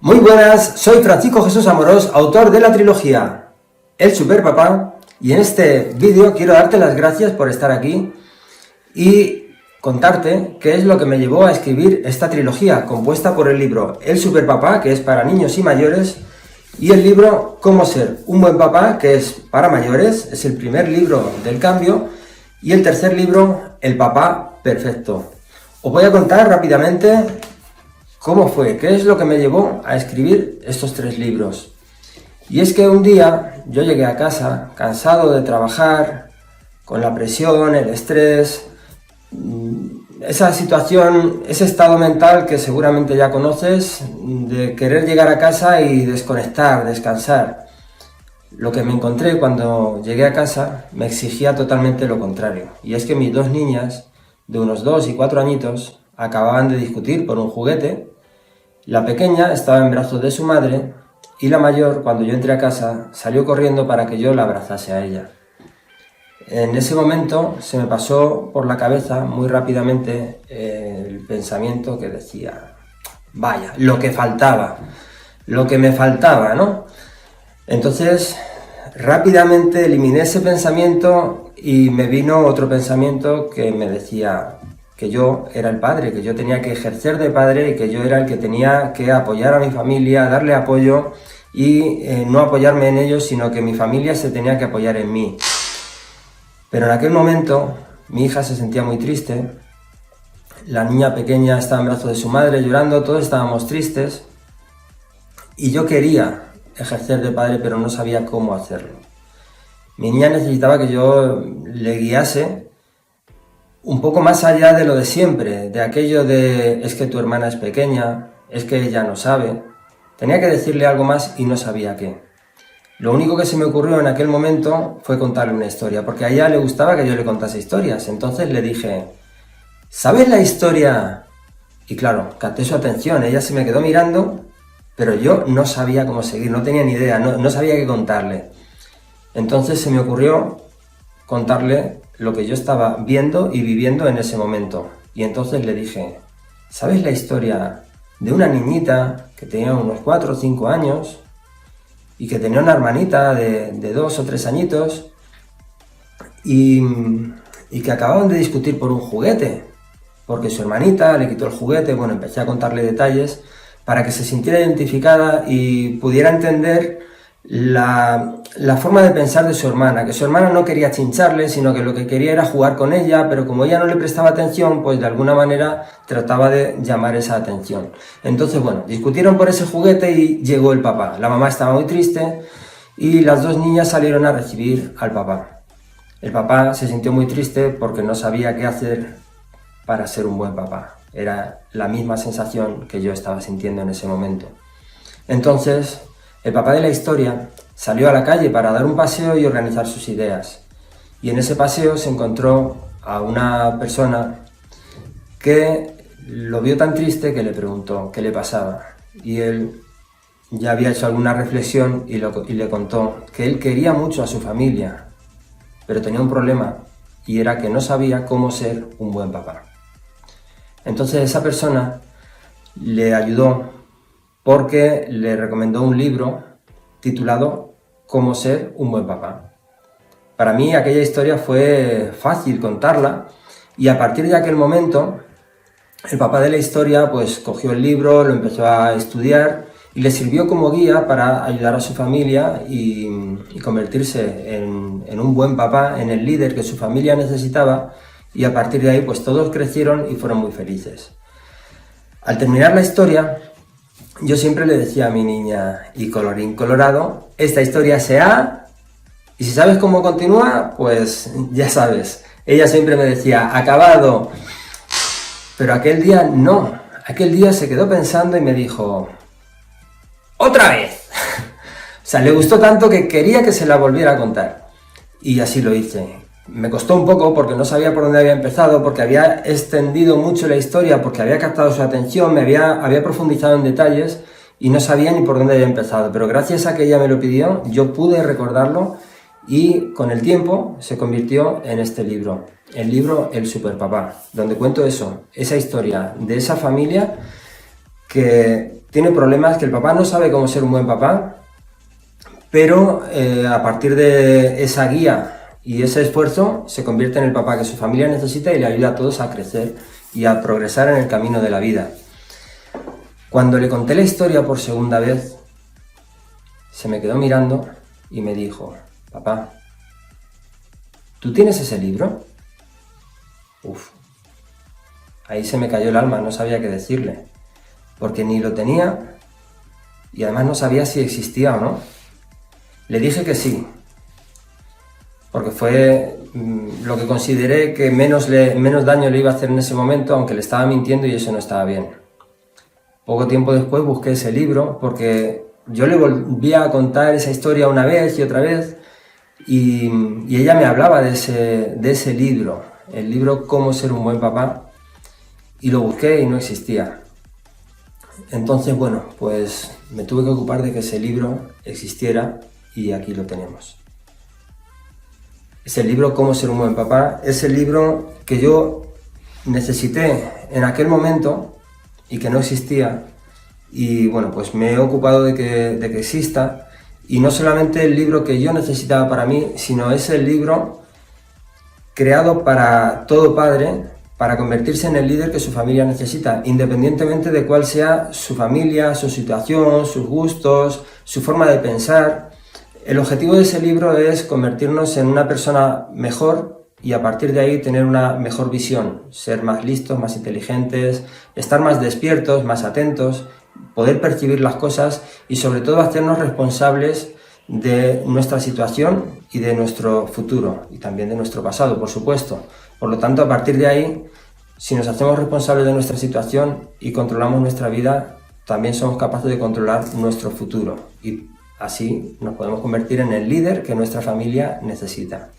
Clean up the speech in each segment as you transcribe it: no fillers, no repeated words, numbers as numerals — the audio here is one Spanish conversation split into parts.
Muy buenas, soy Francisco Jesús Amorós, autor de la trilogía El Superpapá, y en este vídeo quiero darte las gracias por estar aquí y contarte qué es lo que me llevó a escribir esta trilogía, compuesta por el libro El Superpapá, que es para niños y mayores, y el libro Cómo ser un buen papá, que es para mayores, es el primer libro del cambio, y el tercer libro, El Papá Perfecto. Os voy a contar rápidamente cómo fue, qué es lo que me llevó a escribir estos tres libros. Y es que un día yo llegué a casa cansado de trabajar, con la presión, el estrés, esa situación, ese estado mental que seguramente ya conoces, de querer llegar a casa y desconectar, descansar. Lo que me encontré cuando llegué a casa me exigía totalmente lo contrario. Y es que mis dos niñas, de unos 2 y 4 añitos, acababan de discutir por un juguete. La pequeña estaba en brazos de su madre y la mayor, cuando yo entré a casa, salió corriendo para que yo la abrazase a ella. En ese momento se me pasó por la cabeza muy rápidamente el pensamiento que decía, vaya, lo que me faltaba, ¿no? Entonces, rápidamente eliminé ese pensamiento y me vino otro pensamiento que me decía que yo era el padre, que yo tenía que ejercer de padre y que yo era el que tenía que apoyar a mi familia, darle apoyo y no apoyarme en ellos, sino que mi familia se tenía que apoyar en mí. Pero en aquel momento mi hija se sentía muy triste, la niña pequeña estaba en brazos de su madre llorando, todos estábamos tristes y yo quería ejercer de padre, pero no sabía cómo hacerlo. Mi niña necesitaba que yo le guiase un poco más allá de lo de siempre, de aquello de es que tu hermana es pequeña, es que ella no sabe. Tenía que decirle algo más y no sabía qué. Lo único que se me ocurrió en aquel momento fue contarle una historia, porque a ella le gustaba que yo le contase historias. Entonces le dije, ¿sabes la historia? Y claro, capté su atención, ella se me quedó mirando, pero yo no sabía cómo seguir, no tenía ni idea, no sabía qué contarle. Entonces se me ocurrió contarle lo que yo estaba viendo y viviendo en ese momento. Y entonces le dije, ¿sabes la historia de una niñita que tenía unos 4 o 5 años y que tenía una hermanita de 2 o 3 añitos y que acababan de discutir por un juguete? Porque su hermanita le quitó el juguete. Bueno, empecé a contarle detalles para que se sintiera identificada y pudiera entender la forma de pensar de su hermana, que su hermana no quería chincharle, sino que lo que quería era jugar con ella, pero como ella no le prestaba atención, pues de alguna manera trataba de llamar esa atención. Entonces, bueno, discutieron por ese juguete y llegó el papá. La mamá estaba muy triste y las dos niñas salieron a recibir al papá. El papá se sintió muy triste porque no sabía qué hacer para ser un buen papá. Era la misma sensación que yo estaba sintiendo en ese momento. Entonces, el papá de la historia salió a la calle para dar un paseo y organizar sus ideas. Y en ese paseo se encontró a una persona que lo vio tan triste que le preguntó qué le pasaba. Y él ya había hecho alguna reflexión y le contó que él quería mucho a su familia, pero tenía un problema y era que no sabía cómo ser un buen papá. Entonces esa persona le ayudó porque le recomendó un libro titulado Cómo ser un buen papá. Para mí aquella historia fue fácil contarla y a partir de aquel momento el papá de la historia pues cogió el libro, lo empezó a estudiar y le sirvió como guía para ayudar a su familia y convertirse en un buen papá, en el líder que su familia necesitaba, y a partir de ahí pues todos crecieron y fueron muy felices. Al terminar la historia, yo siempre le decía a mi niña, y colorín colorado, esta historia se ha... Y si sabes cómo continúa, pues ya sabes. Ella siempre me decía, acabado. Pero aquel día no. Aquel día se quedó pensando y me dijo, ¡otra vez! O sea, le gustó tanto que quería que se la volviera a contar. Y así lo hice. Me costó un poco porque no sabía por dónde había empezado, porque había extendido mucho la historia, porque había captado su atención, había profundizado en detalles y no sabía ni por dónde había empezado. Pero gracias a que ella me lo pidió, yo pude recordarlo y con el tiempo se convirtió en este libro, el libro El Superpapá, donde cuento eso, esa historia de esa familia que tiene problemas, que el papá no sabe cómo ser un buen papá, pero a partir de esa guía y ese esfuerzo se convierte en el papá que su familia necesita y le ayuda a todos a crecer y a progresar en el camino de la vida. Cuando le conté la historia por segunda vez, se me quedó mirando y me dijo: papá, ¿tú tienes ese libro? Uf, ahí se me cayó el alma, no sabía qué decirle, porque ni lo tenía y además no sabía si existía o no. Le dije que sí, porque fue lo que consideré que menos daño le iba a hacer en ese momento, aunque le estaba mintiendo y eso no estaba bien. Poco tiempo después busqué ese libro, porque yo le volvía a contar esa historia una vez y otra vez, y ella me hablaba de ese libro, el libro Cómo ser un buen papá, y lo busqué y no existía. Entonces, bueno, pues me tuve que ocupar de que ese libro existiera y aquí lo tenemos. Es el libro Cómo ser un buen papá, es el libro que yo necesité en aquel momento y que no existía, y bueno, pues me he ocupado de que exista, y no solamente el libro que yo necesitaba para mí, sino es el libro creado para todo padre, para convertirse en el líder que su familia necesita, independientemente de cuál sea su familia, su situación, sus gustos, su forma de pensar. El objetivo de ese libro es convertirnos en una persona mejor y a partir de ahí tener una mejor visión, ser más listos, más inteligentes, estar más despiertos, más atentos, poder percibir las cosas y sobre todo hacernos responsables de nuestra situación y de nuestro futuro y también de nuestro pasado, por supuesto. Por lo tanto, a partir de ahí, si nos hacemos responsables de nuestra situación y controlamos nuestra vida, también somos capaces de controlar nuestro futuro y así nos podemos convertir en el líder que nuestra familia necesita.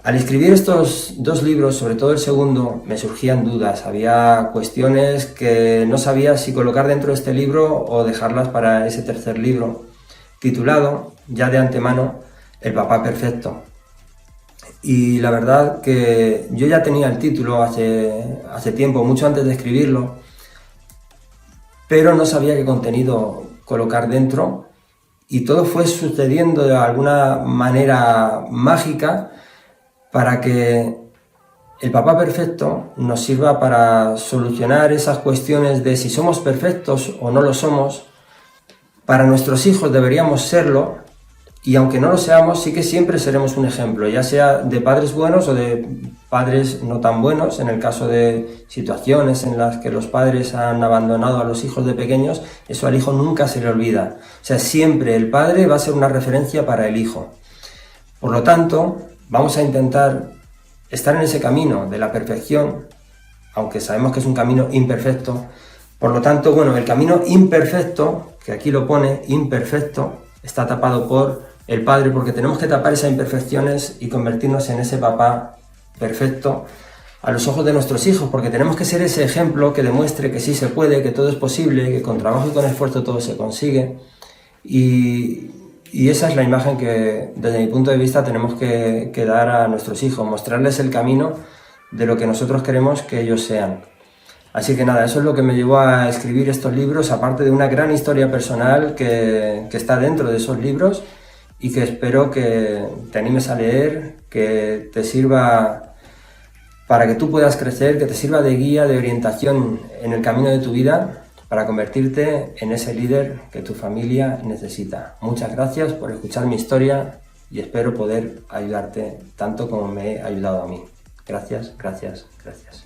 Al escribir estos dos libros, sobre todo el segundo, me surgían dudas. Había cuestiones que no sabía si colocar dentro de este libro o dejarlas para ese tercer libro, titulado ya de antemano El papá perfecto. Y la verdad que yo ya tenía el título hace tiempo, mucho antes de escribirlo, pero no sabía qué contenido colocar dentro y todo fue sucediendo de alguna manera mágica para que el papá perfecto nos sirva para solucionar esas cuestiones de si somos perfectos o no lo somos. Para nuestros hijos deberíamos serlo, y aunque no lo seamos, sí que siempre seremos un ejemplo, ya sea de padres buenos o de padres no tan buenos. En el caso de situaciones en las que los padres han abandonado a los hijos de pequeños, eso al hijo nunca se le olvida. O sea, siempre el padre va a ser una referencia para el hijo. Por lo tanto, vamos a intentar estar en ese camino de la perfección, aunque sabemos que es un camino imperfecto. Por lo tanto, bueno, el camino imperfecto, que aquí lo pone, imperfecto, está tapado por el Padre, porque tenemos que tapar esas imperfecciones y convertirnos en ese papá perfecto a los ojos de nuestros hijos, porque tenemos que ser ese ejemplo que demuestre que sí se puede, que todo es posible, que con trabajo y con esfuerzo todo se consigue. Y esa es la imagen que, desde mi punto de vista, tenemos que dar a nuestros hijos, mostrarles el camino de lo que nosotros queremos que ellos sean. Así que nada, eso es lo que me llevó a escribir estos libros, aparte de una gran historia personal que está dentro de esos libros y que espero que te animes a leer, que te sirva para que tú puedas crecer, que te sirva de guía, de orientación en el camino de tu vida para convertirte en ese líder que tu familia necesita. Muchas gracias por escuchar mi historia y espero poder ayudarte tanto como me he ayudado a mí. Gracias, gracias, gracias.